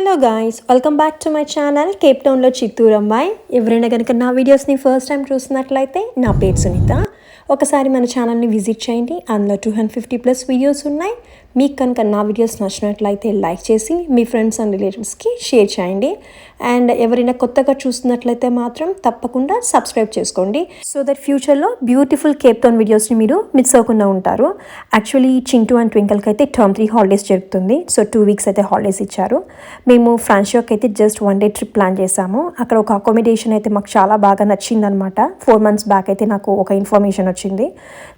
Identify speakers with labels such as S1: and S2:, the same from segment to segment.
S1: Hello guys, welcome back to my channel Cape టౌన్లో చిత్తూరు అమ్మాయి. ఎవరైనా కనుక నా వీడియోస్ని ఫస్ట్ టైం చూస్తున్నట్లయితే నా పేరు సునీత. ఒకసారి మన ఛానల్ని విజిట్ చేయండి. అందులో 250+ వీడియోస్ ఉన్నాయి. మీకు కనుక నా వీడియోస్ నచ్చినట్లయితే లైక్ చేసి మీ ఫ్రెండ్స్ అండ్ రిలేటివ్స్కి షేర్ చేయండి. అండ్ ఎవరైనా కొత్తగా చూస్తున్నట్లయితే మాత్రం తప్పకుండా సబ్స్క్రైబ్ చేసుకోండి, సో దట్ ఫ్యూచర్లో బ్యూటిఫుల్ కేప్ టౌన్ వీడియోస్ని మీరు మిస్ అవ్వకుండా ఉంటారు. యాక్చువల్లీ చింటూ అండ్ ట్వింకల్కి అయితే టర్మ్ 3 హాలిడేస్ జరుగుతుంది. సో 2 వీక్స్ అయితే హాలిడేస్ ఇచ్చారు. మేము ఫ్రాన్షియోక్ అయితే జస్ట్ 1 డే ట్రిప్ ప్లాన్ చేసాము. అక్కడ ఒక అకామిడేషన్ అయితే మాకు చాలా బాగా నచ్చిందనమాట. 4 months బ్యాక్ అయితే నాకు ఒక ఇన్ఫర్మేషన్ వచ్చింది.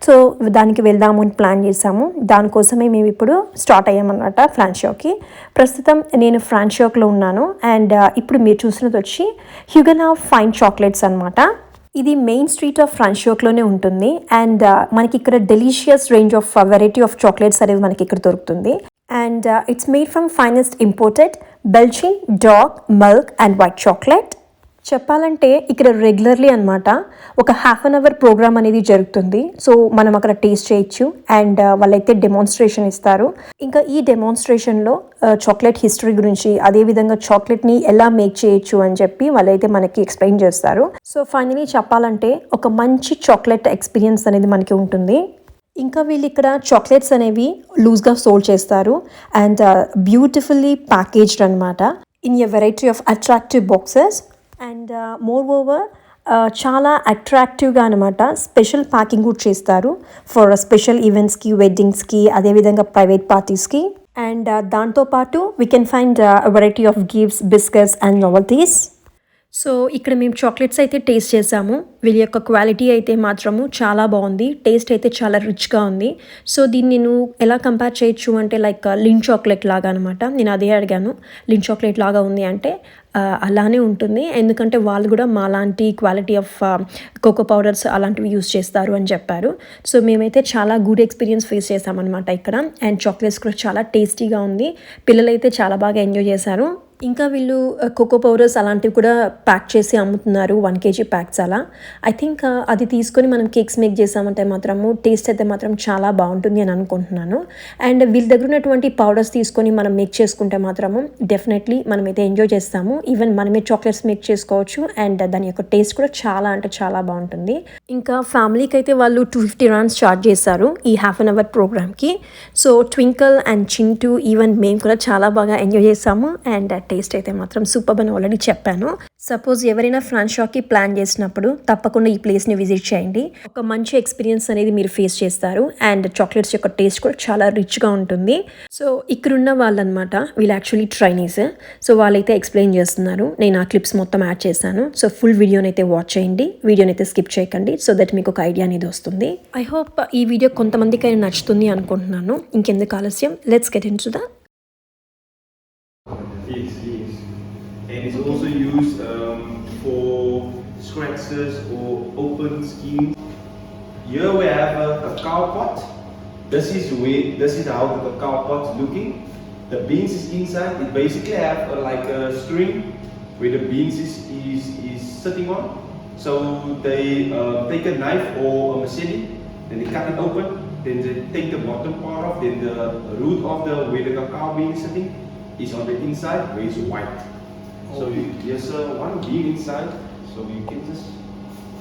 S1: సో దానికి వెళ్దాము అని ప్లాన్ చేసాము. దానికోసమే మేము ఇప్పుడు స్టార్ట్ అయ్యామన్నమాట ఫ్రాన్షియోక్కి. ప్రస్తుతం నేను ఫ్రాన్షియోక్లో ఉన్నాను. అండ్ ఇప్పుడు మీరు చూసినది వచ్చి హ్యూగెనాట్ ఫైన్ చాక్లెట్స్ అనమాట. ఇది మెయిన్ స్ట్రీట్ ఆఫ్ ఫ్రాన్షియోక్లోనే ఉంటుంది. అండ్ మనకి ఇక్కడ delicious range of variety of chocolates అనేవి మనకి ఇక్కడ దొరుకుతుంది. And it's made from finest imported Belgian dark milk and white chocolate. చెప్పాలంటే ఇక్కడ రెగ్యులర్లీ అనమాట ఒక 1/2 hour ప్రోగ్రామ్ అనేది జరుగుతుంది. సో మనం అక్కడ టేస్ట్ చేయొచ్చు. అండ్ వాళ్ళైతే డెమాన్స్ట్రేషన్ ఇస్తారు. ఇంకా ఈ డెమాన్స్ట్రేషన్లో చాక్లెట్ హిస్టరీ గురించి, అదేవిధంగా చాక్లెట్ని ఎలా మేక్ చేయొచ్చు అని చెప్పి వాళ్ళైతే మనకి ఎక్స్ప్లెయిన్ చేస్తారు. సో ఫైనలీ చెప్పాలంటే ఒక మంచి చాక్లెట్ ఎక్స్పీరియన్స్ అనేది మనకి ఉంటుంది. ఇంకా వీళ్ళు ఇక్కడ చాక్లెట్స్ అనేవి లూజ్గా సోల్డ్ చేస్తారు. అండ్ బ్యూటిఫుల్లీ ప్యాకేజ్డ్ అనమాట in a variety of attractive boxes. And more over చాలా అట్రాక్టివ్గా అనమాట స్పెషల్ ప్యాకింగ్ కూడా చేస్తారు ఫర్ స్పెషల్ ఈవెంట్స్కి, వెడ్డింగ్స్కి, అదేవిధంగా ప్రైవేట్ పార్టీస్కి. అండ్ దాంతోపాటు we can find variety of gifts, biscuits and నోవల్టీస్. So ఇక్కడ మేము చాక్లెట్స్ అయితే టేస్ట్ చేసాము. వీళ్ళ యొక్క క్వాలిటీ అయితే మాత్రము చాలా బాగుంది. టేస్ట్ అయితే చాలా రిచ్గా ఉంది. సో దీన్ని నేను ఎలా కంపేర్ చేయొచ్చు అంటే లైక్ లిన్ చాక్లెట్ లాగా అనమాట. నేను అదే అడిగాను, లిన్ చాక్లెట్ లాగా ఉంది అంటే అలానే ఉంటుంది. ఎందుకంటే వాళ్ళు కూడా మాలాంటి క్వాలిటీ ఆఫ్ కోకో పౌడర్స్ అలాంటివి యూస్ చేస్తారు అని చెప్పారు. సో మేమైతే చాలా గుడ్ ఎక్స్పీరియన్స్ ఫేస్ చేసామన్నమాట ఇక్కడ. అండ్ చాక్లెట్స్ కూడా చాలా టేస్టీగా ఉంది. పిల్లలైతే చాలా బాగా ఎంజాయ్ చేశారు. ఇంకా వీళ్ళు కోకో పౌడర్స్ అలాంటివి కూడా ప్యాక్ చేసి అమ్ముతున్నారు, 1 kg ప్యాక్స్ అలా. ఐ థింక్ అది తీసుకొని మనం కేక్స్ మేక్ చేసామంటే మాత్రము టేస్ట్ అయితే మాత్రం చాలా బాగుంటుంది అని అనుకుంటున్నాను. అండ్ వీళ్ళ దగ్గర ఉన్నటువంటి పౌడర్స్ తీసుకొని మనం మేక్ చేసుకుంటే మాత్రము డెఫినెట్లీ మనమైతే ఎంజాయ్ చేస్తాము. ఈవెన్ మనమే చాక్లెట్స్ మేక్ చేసుకోవచ్చు. అండ్ దాని యొక్క టేస్ట్ కూడా చాలా అంటే చాలా బాగుంటుంది. ఇంకా ఫ్యామిలీకి అయితే వాళ్ళు 250 rand చార్జ్ చేశారు ఈ 1/2 hour ప్రోగ్రామ్కి. So twinkle and Chintu even మేము కూడా చాలా బాగా ఎంజాయ్ చేసాము. అండ్ టేస్ట్ అయితే మాత్రం సూపర్ అని ఆల్రెడీ చెప్పాను. సపోజ్ ఎవరైనా ఫ్రాన్షాక్కి ప్లాన్ చేసినప్పుడు తప్పకుండా ఈ ప్లేస్ని విజిట్ చేయండి. ఒక మంచి ఎక్స్పీరియన్స్ అనేది మీరు ఫేస్ చేస్తారు. అండ్ చాక్లెట్స్ యొక్క టేస్ట్ కూడా చాలా రిచ్గా ఉంటుంది. సో ఇక్కడున్న వాళ్ళు అనమాట, వీళ్ళు యాక్చువల్లీ ట్రైనీస్. సో వాళ్ళైతే ఎక్స్ప్లెయిన్ చేస్తున్నారు. నేను ఆ క్లిప్స్ మొత్తం యాడ్ చేశాను. సో ఫుల్ వీడియోని అయితే వాచ్ చేయండి, వీడియోని అయితే స్కిప్ చేయకండి, సో దట్ మీకు ఒక ఐడియా అనేది వస్తుంది. ఐ హోప్ ఈ వీడియో కొంతమందికి నచ్చుతుంది అనుకుంటున్నాను. ఇంకెందుకు ఆలస్యం, let's get in to the.
S2: And it's also used for scratches or open schemes. Here we have a cacao pot. This is how the cacao pot is looking. The beans is inside. It basically have like a string where the beans is sitting on. So they take a knife or a machete, then they cut it open. Then they take the bottom part off. Then the root of where the cacao bean is sitting is on the inside, where it's white. So there's one bean inside, so you can just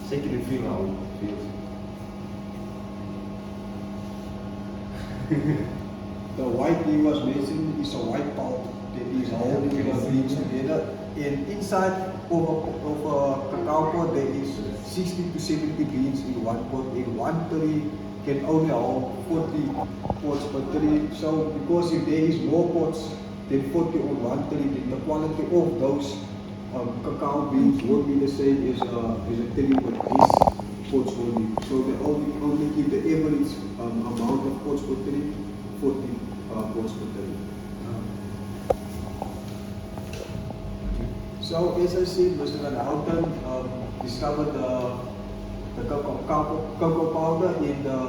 S2: take it and feel how it feels.
S3: The white he was mentioning is a white pulp that is holding the beans together. And inside of a cacao pot there is 60 to 70 beans in one pot. In one tray can only hold 40 pots per tray. So because if there is more pots then 40 on one tray, then the quality of those cacao beans will be the same as a tray with this pots only. So they only give the average amount of pots per tray, 40 pots per tray. So as I said, Mr. Van Houten discovered the cocoa powder in the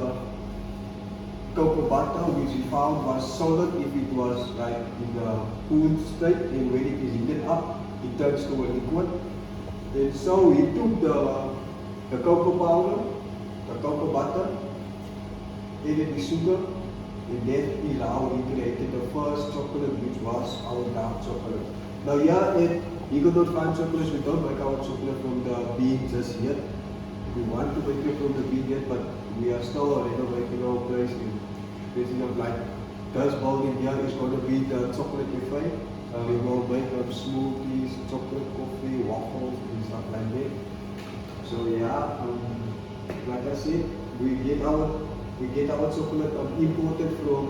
S3: cocoa butter, which he found was solid if it was like in the cool state, and when it is heated up, it turns to a liquid. And so he took the cocoa powder, the cocoa butter, added the sugar, and that is how he created the first chocolate, which was our dark chocolate. Now yeah, at Higuenot Fine Chocolates, we don't make our chocolate from the bean just yet. We want to make it from the bean yet, but we are still renovating our place in basically like this building here is going to be the chocolate cafe. We will make smoothies, chocolate coffee, waffles, and stuff like that. So yeah, like I said, we get our chocolate imported from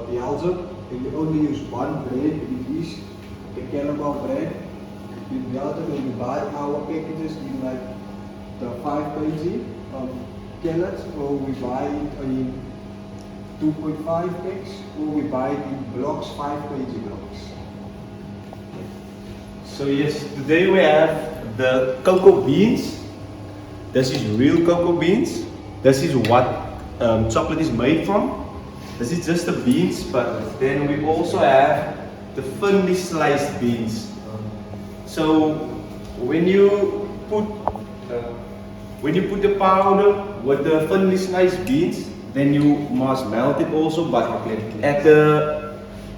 S3: Belgium, and we only use one brand. It is the caramel brand. We melt it and we buy our packages in like the 5 kg pellets, or we buy it in 2.5 packs, or we buy it in blocks, 5 kg blocks.
S2: So yes, today we have the cocoa beans. This is real cocoa beans. This is what chocolate is made from. This is just the beans, but then we also have the thinly sliced beans. So when you put the powder with the thinly sliced beans, then you must melt it also, but at the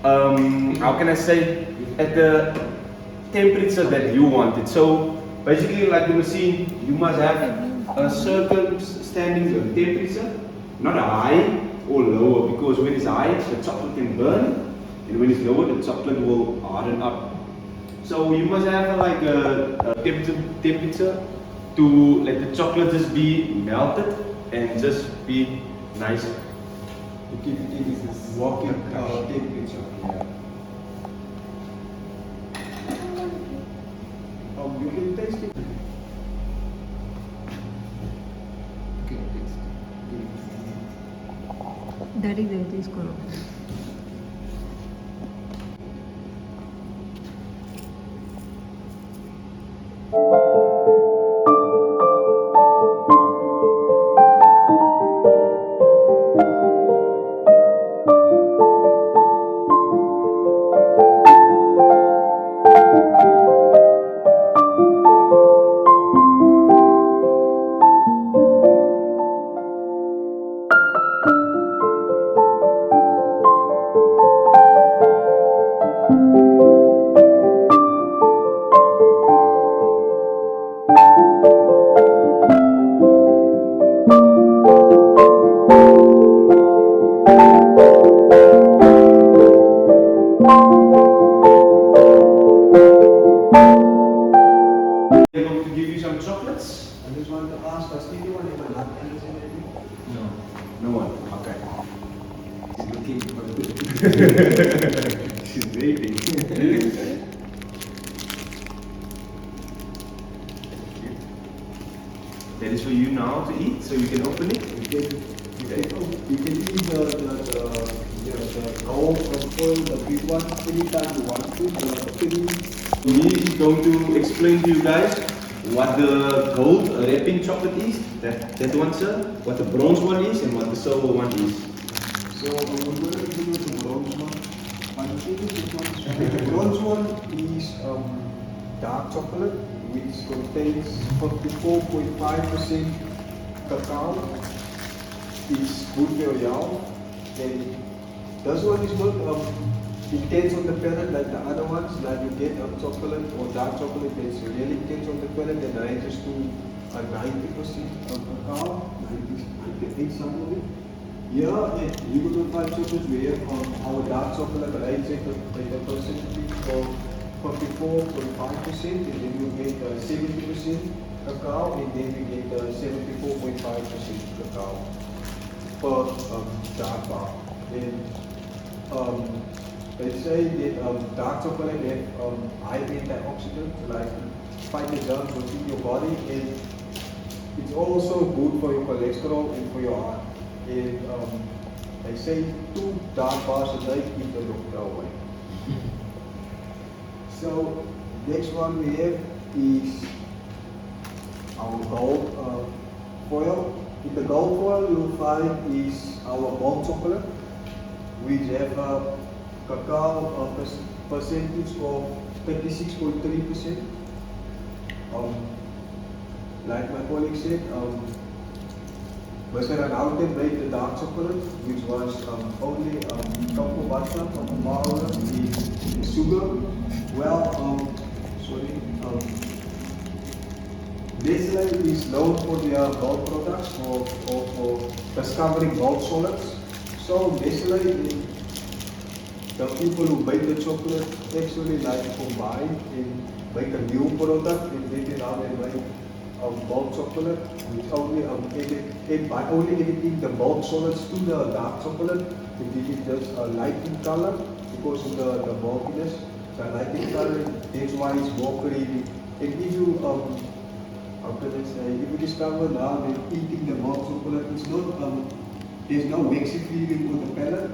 S2: how can I say, at the temperature that you want it. So basically, like the machine, you must have a certain standing temperature, not high or lower, because when it's high, the chocolate can burn, and when it's lower, the chocolate will harden up. So you must have like a temperature to let the chocolate just be melted and just be nice.
S3: To keep it in this working temperature. Yeah. You can taste it. Okay, taste.
S1: Daddy, తీసుకోరు.
S2: I'm going to give you some chocolates.
S3: I just want to ask, does anyone have a nut allergy maybe?
S2: No. No one. Okay.
S3: She's looking for the
S2: She's waiting. That is for you now to eat, so you can open it.
S3: You can eat the gold foil, the big one, anytime you want to. The thin.
S2: He is going to explain to you guys what the gold wrapping chocolate is, that one, sir, what the bronze one is, and what the silver one is.
S3: So I'm going to give you the bronze one. The bronze one is dark chocolate, which contains 44.5% cacao. It's good for your health, and this one is not intense on the palate like the other ones. Like you get chocolate or dark chocolate that's really intense on the palate and ranges to 90% of cacao, 98 some of it. Here at Higuenot Fine Chocolates, we have our dark chocolate range at a percentage of 44.5%, and then you get 70% cacao, and then we get 74.5% cacao per dark bar. And they say that dark chocolate have high antioxidants, like fight the germs within your body, and it's also good for your cholesterol and for your heart. And they say 2 dark bars a day keep the doctor away. So next one we have is our gold foil. In the gold foil you'll find is our milk chocolate, which have a cacao percentage of 36.3%. Like my colleague said, Mr. Ronaldo made the dark chocolate, which was only cocoa butter, cocoa powder, and sugar. Well, is known for their gold products for discovering gold solids. So basically, the people who make the chocolate actually like combine and make a new product and then now they make gold chocolate, which only by only editing the gold solids to the dark chocolate to give it just a light in color because of the bulkiness. The light in color, that's why it's more creamy. And if you how can I say, if you discover now that eating the gold chocolate, it's not there's no waxy feeling on the palate.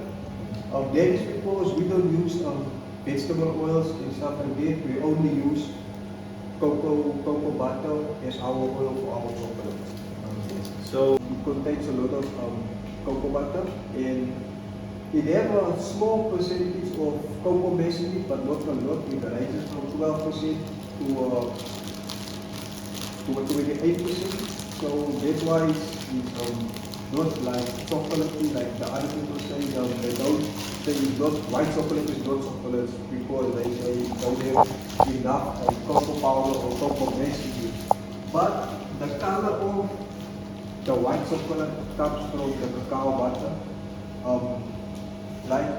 S3: That is because we don't use vegetable oils and stuff like that. We only use cocoa butter as our oil for our chocolate. So it contains a lot of cocoa butter and it has a small percentage of cocoa mass in it, but not a lot. It ranges from 12% to 8%. So that's why it's not like chocolatey like the other people say. They don't say it's not white chocolate is not chocolate because they say it don't have enough cocoa powder or cocoa mass in it. But the color of the white chocolate comes from the cacao butter. Like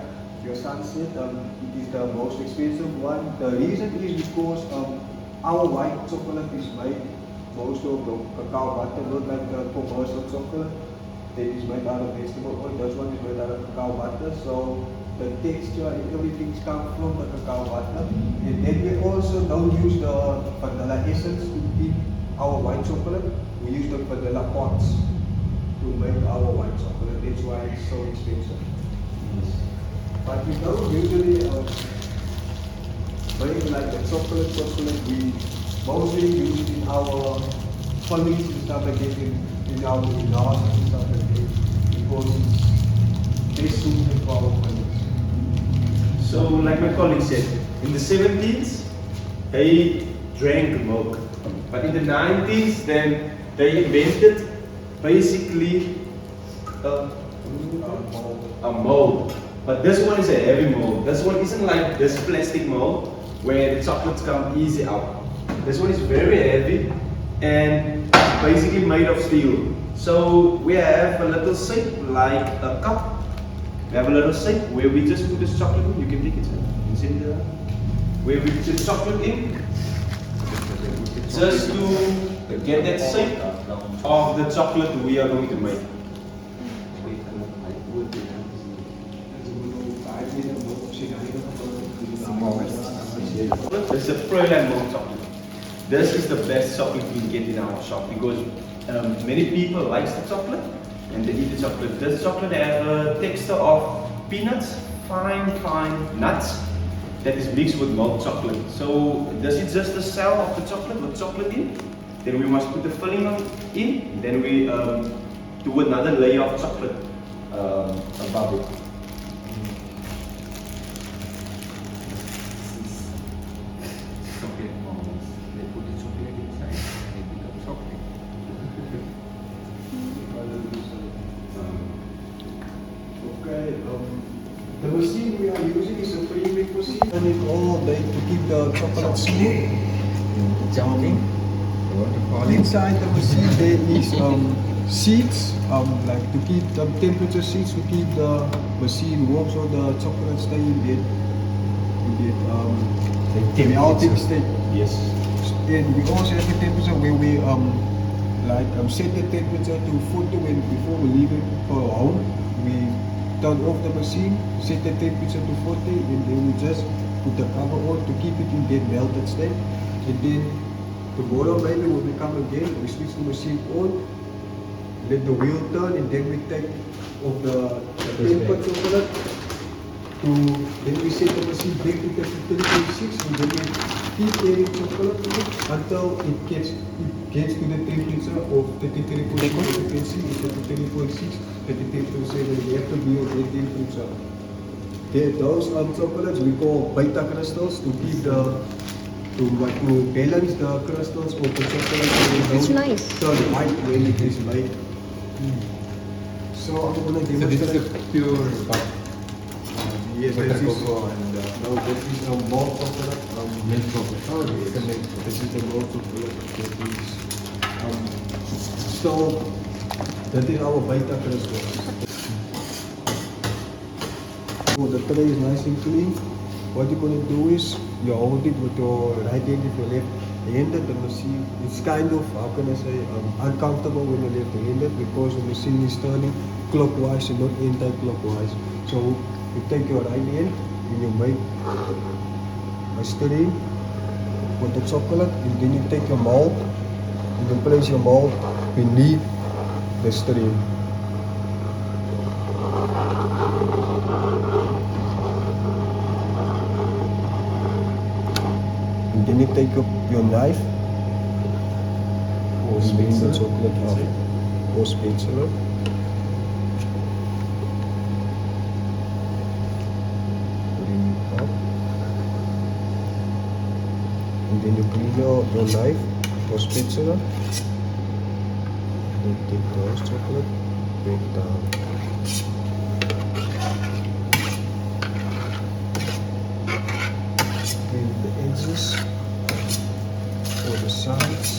S3: your son said, it is the most expensive one. The reason is because our white chocolate is made most of the cacao butter, not like the commercial chocolate that is made out of vegetable oil. This one is made out of cacao butter, so the texture and everything comes from the cacao butter. And then we also don't use the vanilla essence to keep our white chocolate. We use the vanilla pots to make our white chocolate. That's why it's so expensive. But we don't usually make like the chocolate. We mostly use it in our fillings and stuff like that, in our glass and stuff like that, because it's best suited for our fillings.
S2: So, like my colleague said, in the 70s, they drank milk. But in the 90s, then they invented basically a mold. But this one is a heavy mold. This one isn't like this plastic mold where the chocolates come easy out. This one is very heavy and basically made of steel. So we have a little shape like a cup. We have a little shape where we just put this chocolate in. You can take it, sir. You see it there? Where we put the chocolate in, just to get that shape of the chocolate we are going to make. This is a Fräulein milk chocolate. This is the best chocolate we can get in our shop because many people like the chocolate and they eat the chocolate. This chocolate has a texture of peanuts, fine nuts that is mixed with milk chocolate. So this is just the shell of the chocolate with chocolate in. Then we must put the filling in. Then we do another layer of chocolate above it.
S4: They put the chocolate inside, it becomes chocolate.
S3: Okay, the machine we are using is a pre-mix machine. And it all day to keep the chocolate smooth.
S4: Jumping.
S3: Inside the machine there is seeds, like to keep the temperature seeds to keep the machine warm so the chocolate stay in there. The melting state.
S2: Yes.
S3: And we also have a temperature where we set the temperature to 40 when before we leave it for home. We turn off the machine, set the temperature to 40, and then we just put the cover on to keep it in that melted state. And then tomorrow maybe when we come again, we switch the machine on, let the wheel turn, and then we take off the paper chocolate. Then we set the machine back to 33.6 and then we keep adding chocolate to it until it gets to the temperature of 33.6. You can see it's 33.6, 33.7. You have to be on that temperature. Those chocolates we call beta crystals to keep to balance the crystals of the chocolate.
S1: It's nice.
S3: Turn white when it is made. So I'm gonna
S4: So this is a pure butter.
S3: Yes,
S4: Butter
S3: this is,
S4: cocoa and
S3: no, this is a milk chocolate.
S4: milk chocolate.
S3: This is the milk chocolate that is So that is our beta crystal. So the tray is nice and clean. What you're gonna do is you hold it with your right hand if you're left-handed. The machine it's kind of, how can I say, uncomfortable when you're left-handed because the machine is turning clockwise and not anti-clockwise. So you take your right hand and you make a stream with the chocolate, and then you take your mold and you place your mold beneath the stream. And then you take your knife or spatula, the chocolate out, or spatula. Bring it up. And then you clean your knife or spatula. Then take the chocolate, break down. Clean the edges or the sides.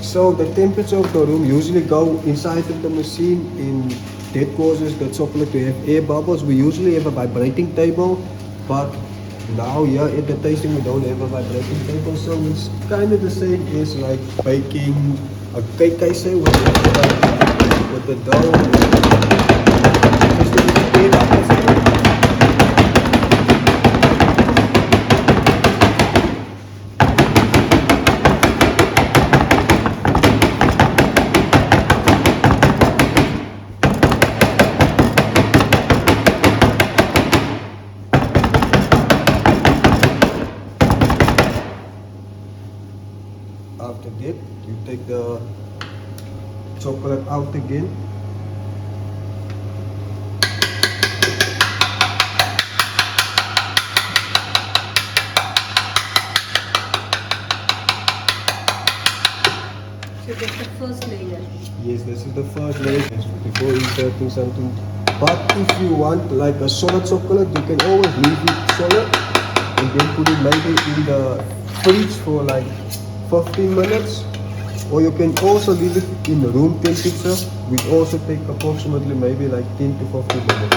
S3: So the temperature of the room usually go inside of the machine, and that causes the chocolate to have air bubbles. We usually have a vibrating table, but now here at the tasting we don't have a vibrating table, so it's kind of the same as like baking a cake, I say, with the dough. Just a little air bubbles. After that, you take the chocolate out again.
S5: So that's the first layer.
S3: Yes, this is the first layer before inserting something. But if you want like a solid chocolate, you can always leave it solid and then put it maybe in the fridge for like 15 minutes. Or you can also leave it in room temperature, which also take approximately maybe like 10 to 15 minutes.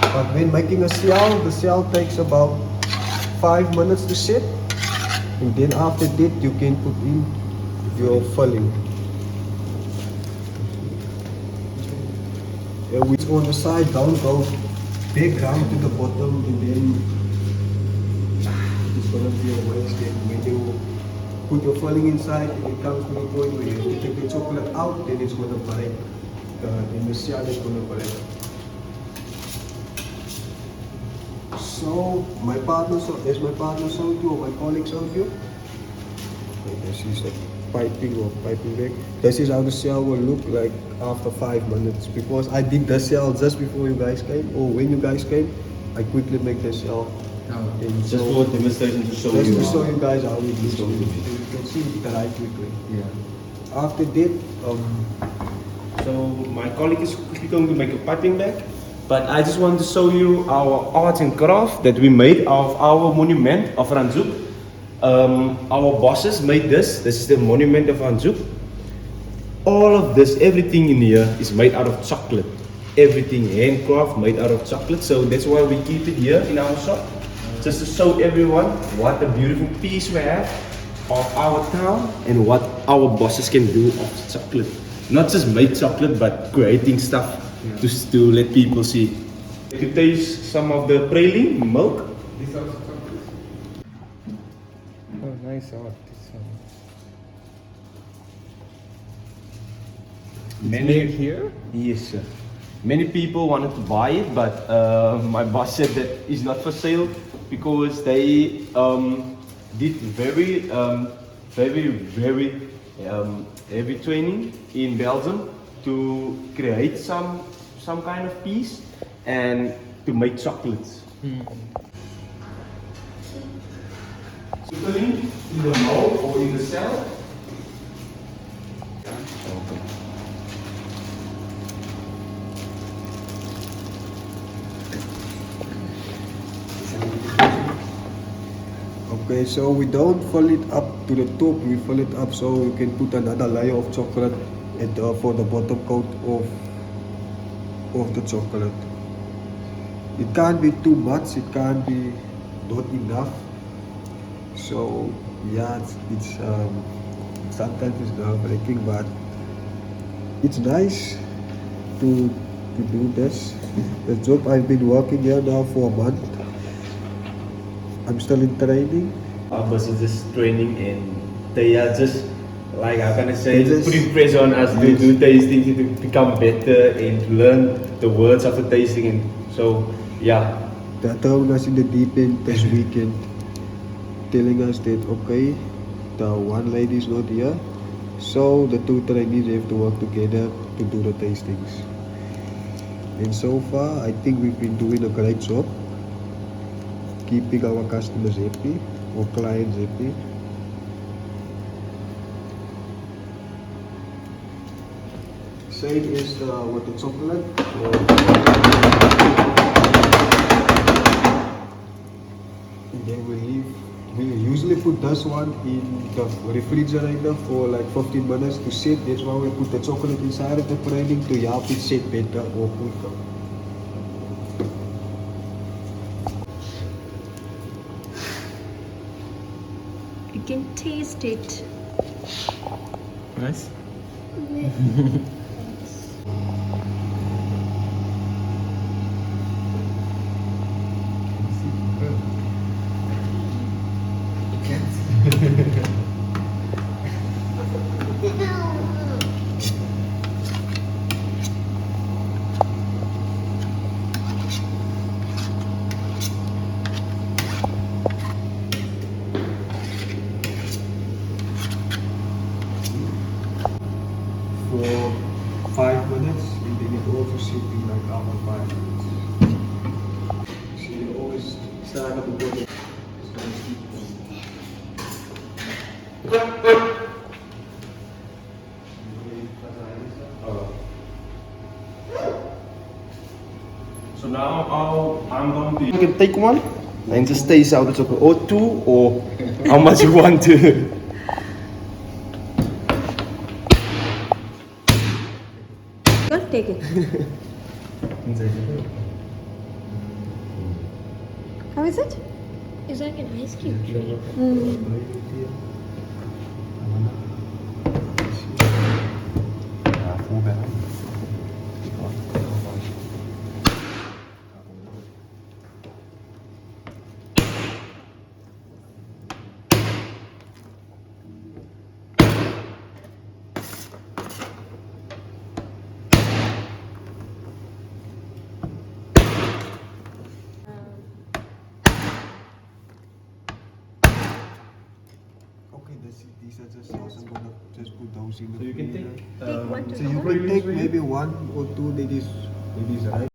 S3: But when making a shell, the shell takes about 5 minutes to set. And then after that, you can put in your filling. Which on the side don't go back down to the bottom, and then it's gonna be a waste. Then when you put your filling inside and it comes to the point where you have to take the chocolate out, then it's gonna break. Then the shell is gonna break. So my partner showed you, or my colleague showed you. This is a piping bag. This is how the shell will look like after 5 minutes. Because I did the shell just before you guys came, or when you guys came, I quickly make the shell.
S2: Just for demonstration to show
S3: just
S2: you.
S3: to show you guys how it looks.
S2: So
S3: You can see it right quickly.
S2: Yeah.
S3: After that,
S2: So my colleague is quickly going to make a piping bag, but I just want to show you our art and craft that we made of our monument of Franscheok. Our bosses made this. This is the monument of Franscheok. All of this, everything in here is made out of chocolate. Everything handcraft made out of chocolate. So that's why we keep it here in our shop, just to show everyone what a beautiful piece we have of our town and what our bosses can do of chocolate. Not just make chocolate, but creating stuff to let people see. To taste some of the praline milk.
S4: This also chocolate. Oh, nice art. This one.
S2: Many
S4: here?
S2: Yes, sir. Many people wanted to buy it, but my boss said that it's not for sale because they did very heavy training in Belgium to create some kind of piece and to make chocolates. So filling in the mold or in the cell. Okay.
S3: Okay, so we don't fill it up to the top, we fill it up so you can put another layer of chocolate and for the bottom coat of the chocolate. It can't be too much, it can't be not enough. So yeah, it's sometimes it's nerve-wracking, but it's nice to do this. The job I've been working here now for a month. I'm still in training.
S2: Our boss is just training and they are just like I'm gonna say
S3: They just-
S2: putting pressure on us to
S3: Yes.
S2: do tasting to become better and to learn the words of the tasting and so yeah.
S3: They're throwing us in the deep end this weekend, telling us that okay, the one lady is not here, so the two trainees have to work together to do the tastings. And so far, I think we've been doing a great job, keeping our customers happy or clients happy. Same as with the chocolate. And then we usually put this one in the refrigerator for like 15 minutes to set. That's why we put the chocolate inside of the pudding to help it set better or quicker.
S5: You can taste it.
S2: Nice.
S3: For 5 minutes and then it also sit in like other 5 minutes. So you always start at the bottom.
S2: So now I'm going to. You can take one and just taste out the chocolate, or two, or how much you want to.
S1: Go, take it. How is it?
S5: It's like an ice cube.
S3: Okay, these are just sauce. I'm gonna just put those in the
S2: So you can
S3: freezer.
S2: take.
S5: Take one to
S3: So you can take maybe one or two that is right.